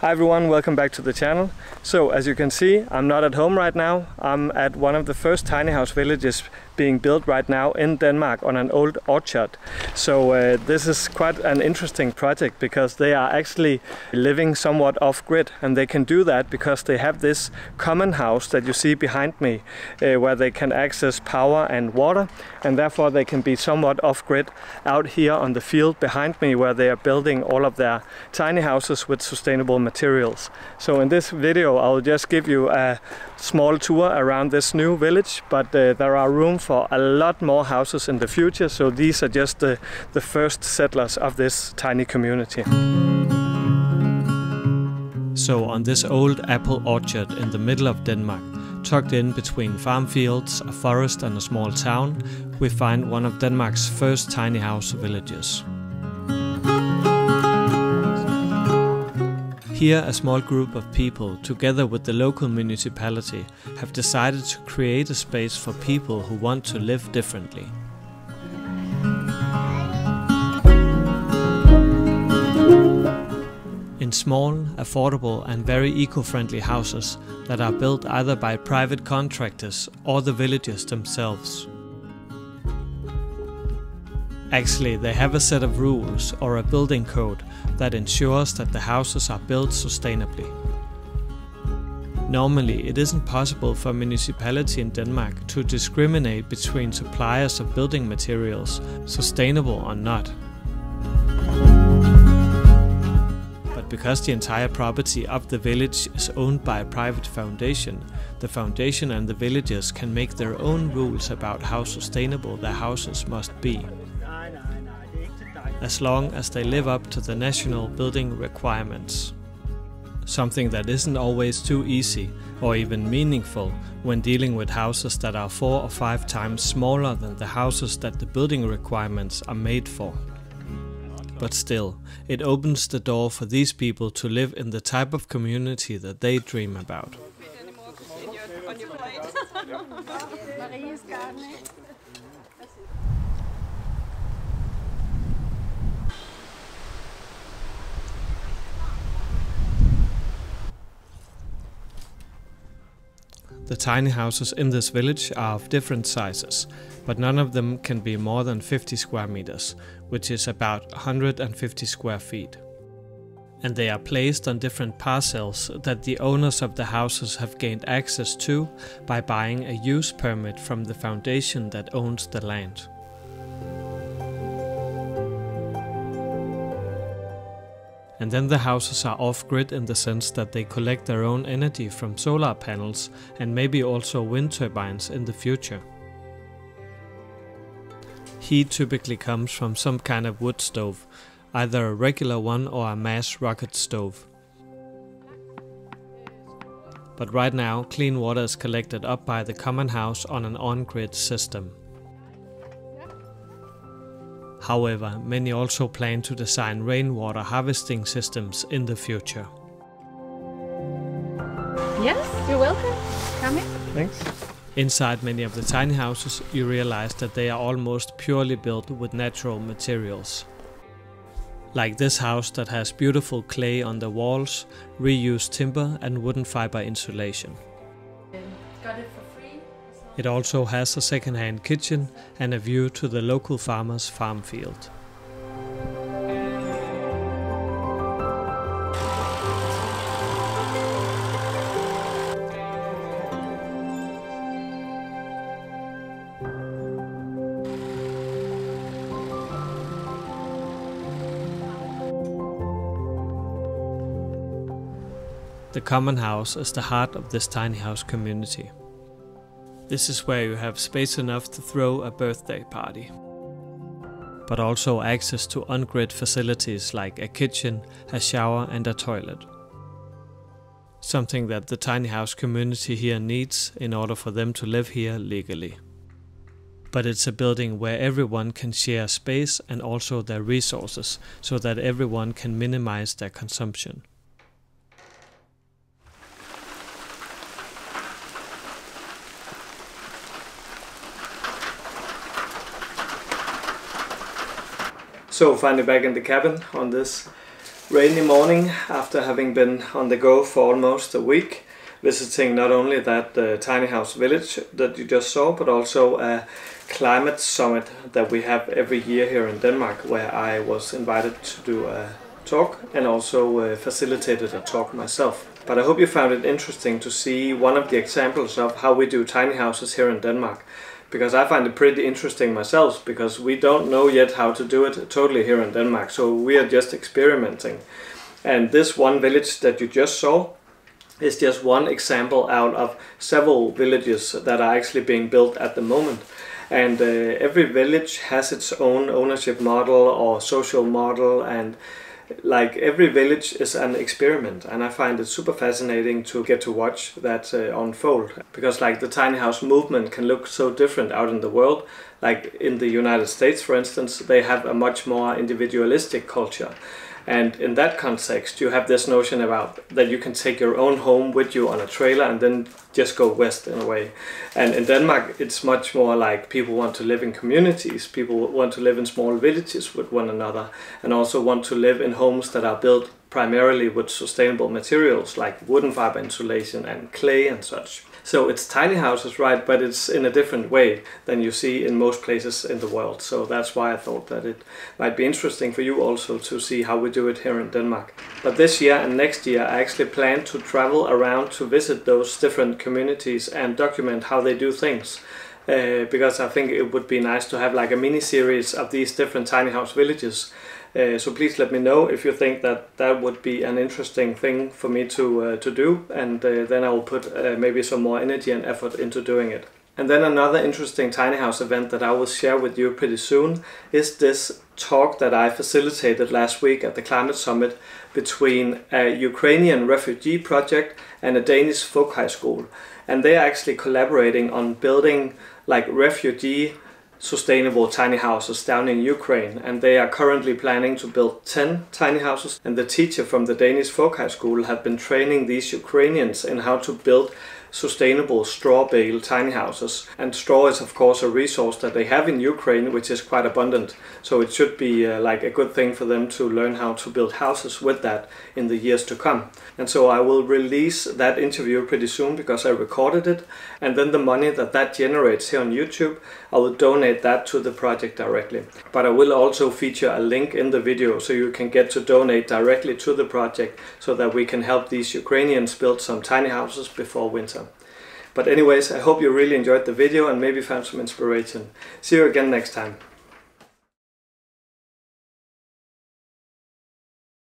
Hi everyone, welcome back to the channel. So as you can see, I'm not at home right now. I'm at one of the first tiny house villages being built right now in Denmark on an old orchard. So this is quite an interesting project because they are actually living somewhat off-grid, and they can do that because they have this common house that you see behind me where they can access power and water, and therefore they can be somewhat off-grid out here on the field behind me where they are building all of their tiny houses with sustainable materials. So in this video I'll just give you a small tour around this new village, but there are room for a lot more houses in the future, so these are just the first settlers of this tiny community. So on this old apple orchard in the middle of Denmark, tucked in between farm fields, a forest and a small town, we find one of Denmark's first tiny house villages. Here, a small group of people, together with the local municipality, have decided to create a space for people who want to live differently. In small, affordable and very eco-friendly houses that are built either by private contractors or the villagers themselves. Actually, they have a set of rules or a building code that ensures that the houses are built sustainably. Normally, it isn't possible for a municipality in Denmark to discriminate between suppliers of building materials, sustainable or not. But because the entire property of the village is owned by a private foundation, the foundation and the villagers can make their own rules about how sustainable their houses must be, as long as they live up to the national building requirements. Something that isn't always too easy or even meaningful when dealing with houses that are 4 or 5 times smaller than the houses that the building requirements are made for. But still, it opens the door for these people to live in the type of community that they dream about. The tiny houses in this village are of different sizes, but none of them can be more than 50 square meters, which is about 150 square feet. And they are placed on different parcels that the owners of the houses have gained access to by buying a use permit from the foundation that owns the land. And then the houses are off-grid in the sense that they collect their own energy from solar panels and maybe also wind turbines in the future. Heat typically comes from some kind of wood stove, either a regular one or a mass rocket stove. But right now, clean water is collected up by the common house on an on-grid system. However, many also plan to design rainwater harvesting systems in the future. Yes, you're welcome. Come in. Thanks. Inside many of the tiny houses, you realize that they are almost purely built with natural materials. Like this house that has beautiful clay on the walls, reused timber and wooden fiber insulation. Got it for free. It also has a second-hand kitchen and a view to the local farmer's farm field. The common house is the heart of this tiny house community. This is where you have space enough to throw a birthday party, but also access to on-grid facilities like a kitchen, a shower and a toilet. Something that the tiny house community here needs in order for them to live here legally. But it's a building where everyone can share space and also their resources, so that everyone can minimize their consumption. So finally back in the cabin on this rainy morning after having been on the go for almost a week, visiting not only that tiny house village that you just saw, but also a climate summit that we have every year here in Denmark, where I was invited to do a talk and also facilitated a talk myself. But I hope you found it interesting to see one of the examples of how we do tiny houses here in Denmark, because I find it pretty interesting myself, because we don't know yet how to do it totally here in Denmark, so we are just experimenting. And this one village that you just saw is just one example out of several villages that are actually being built at the moment. And every village has its own ownership model or social model, and like every village is an experiment, and I find it super fascinating to get to watch that unfold, because like the tiny house movement can look so different out in the world. Like in the United States, for instance, they have a much more individualistic culture. And in that context, you have this notion about that you can take your own home with you on a trailer and then just go west in a way. And in Denmark, it's much more like people want to live in communities. People want to live in small villages with one another, and also want to live in homes that are built primarily with sustainable materials like wooden fiber insulation and clay and such. So it's tiny houses, right, but it's in a different way than you see in most places in the world. So that's why I thought that it might be interesting for you also to see how we do it here in Denmark. But this year and next year I actually plan to travel around to visit those different communities and document how they do things. Because I think it would be nice to have like a mini series of these different tiny house villages. So please let me know if you think that that would be an interesting thing for me to do, and then I will put maybe some more energy and effort into doing it. And then another interesting tiny house event that I will share with you pretty soon is this talk that I facilitated last week at the Climate Summit between a Ukrainian refugee project and a Danish folk high school. And they are actually collaborating on building like refugee sustainable tiny houses down in Ukraine, and they are currently planning to build 10 tiny houses. And the teacher from the Danish folk high school have been training these Ukrainians in how to build sustainable straw bale tiny houses. And straw is of course a resource that they have in Ukraine, which is quite abundant, so it should be like a good thing for them to learn how to build houses with that in the years to come. And so I will release that interview pretty soon, because I recorded it, and then the money that generates here on YouTube, I will donate that to the project directly. But I will also feature a link in the video so you can get to donate directly to the project, so that we can help these Ukrainians build some tiny houses before winter. But anyways, I hope you really enjoyed the video and maybe found some inspiration. See you again next time.